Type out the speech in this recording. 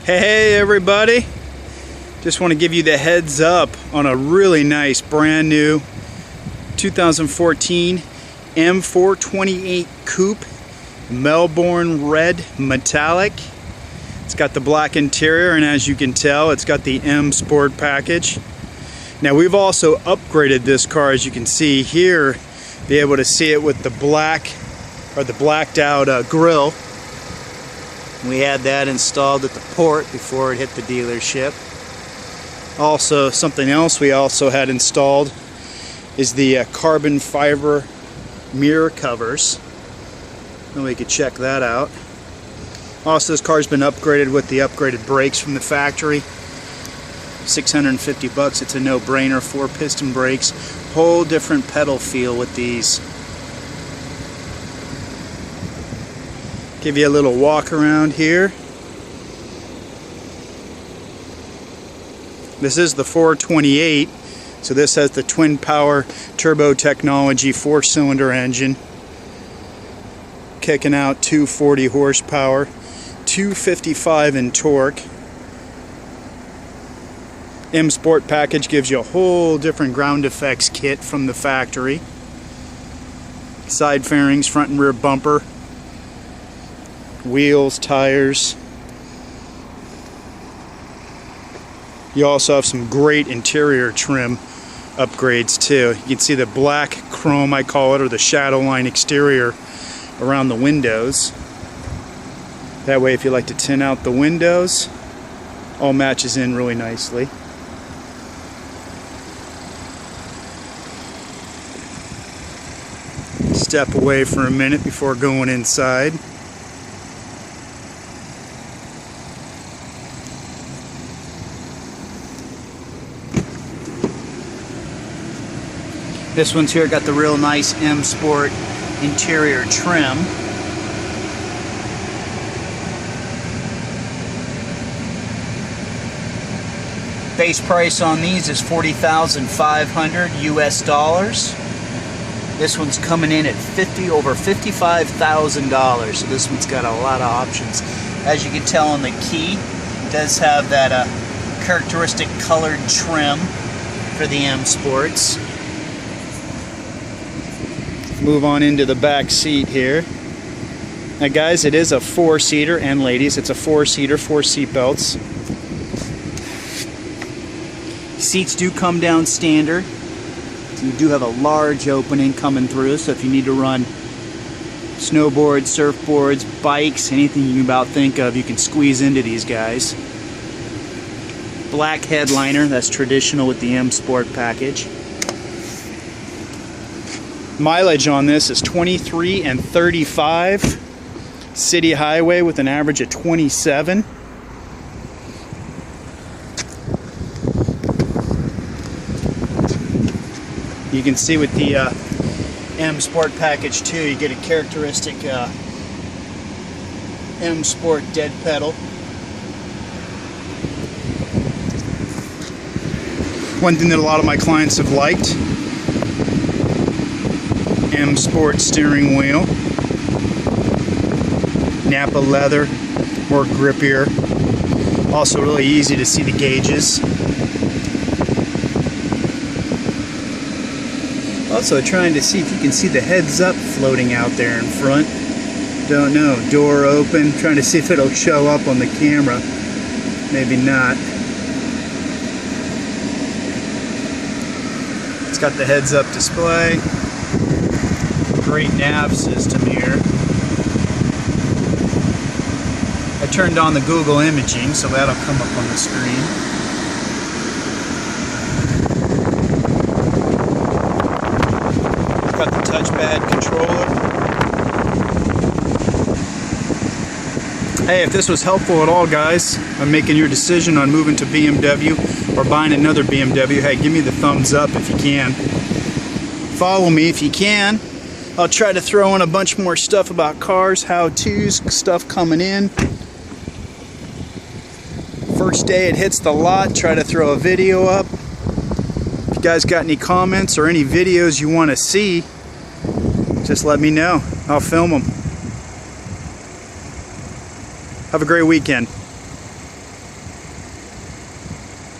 Hey everybody, just want to give you the heads up on a really nice brand new 2014 M428 Coupe Melbourne Red Metallic. It's got the black interior, and as you can tell, it's got the M Sport package. Now we've also upgraded this car, as you can see here, be able to see it with the black or the blacked out grille. We had that installed at the port before it hit the dealership. Also, something else we also had installed is the carbon fiber mirror covers, and we could check that out. Also, this car's been upgraded with the upgraded brakes from the factory. 650 bucks. It's a no-brainer. 4-piston brakes, whole different pedal feel with these. Give you a little walk around here. This is the 428, so this has the twin power turbo technology 4-cylinder engine, kicking out 240 horsepower, 255 in torque. M Sport package gives you a whole different ground effects kit from the factory. Side fairings, front and rear bumper, wheels, tires. You also have some great interior trim upgrades too. You can see the black chrome, I call it, or the shadow line exterior around the windows. That way, if you like to tint out the windows, all matches in really nicely. Step away for a minute before going inside. This one's here got the real nice M Sport interior trim. Base price on these is $40,500 US dollars. This one's coming in at over $55,000. So this one's got a lot of options. As you can tell on the key, it does have that characteristic colored trim for the M Sports. Move on into the back seat here. Now guys, it is a 4-seater, and ladies, it's a 4-seater, 4 seat belts. Seats do come down standard. You do have a large opening coming through, so if you need to run snowboards, surfboards, bikes, anything you can about think of, you can squeeze into these guys. Black headliner, that's traditional with the M Sport package. Mileage on this is 23 and 35. City highway with an average of 27. You can see with the M Sport package too, you get a characteristic M Sport dead pedal. One thing that a lot of my clients have liked, M Sport steering wheel, Napa leather, more grippier. Also really easy to see the gauges. Also trying to see if you can see the heads up floating out there in front. Don't know. Door open. Trying to see if it'll show up on the camera. Maybe not. It's got the heads up display. Great nav system here. I turned on the Google imaging, so that'll come up on the screen. Got the touchpad controller. Hey, if this was helpful at all, guys, on making your decision on moving to BMW or buying another BMW, hey, give me the thumbs up if you can. Follow me if you can. I'll try to throw in a bunch more stuff about cars, how-tos, stuff coming in. First day it hits the lot, try to throw a video up. If you guys got any comments or any videos you want to see, just let me know. I'll film them. Have a great weekend.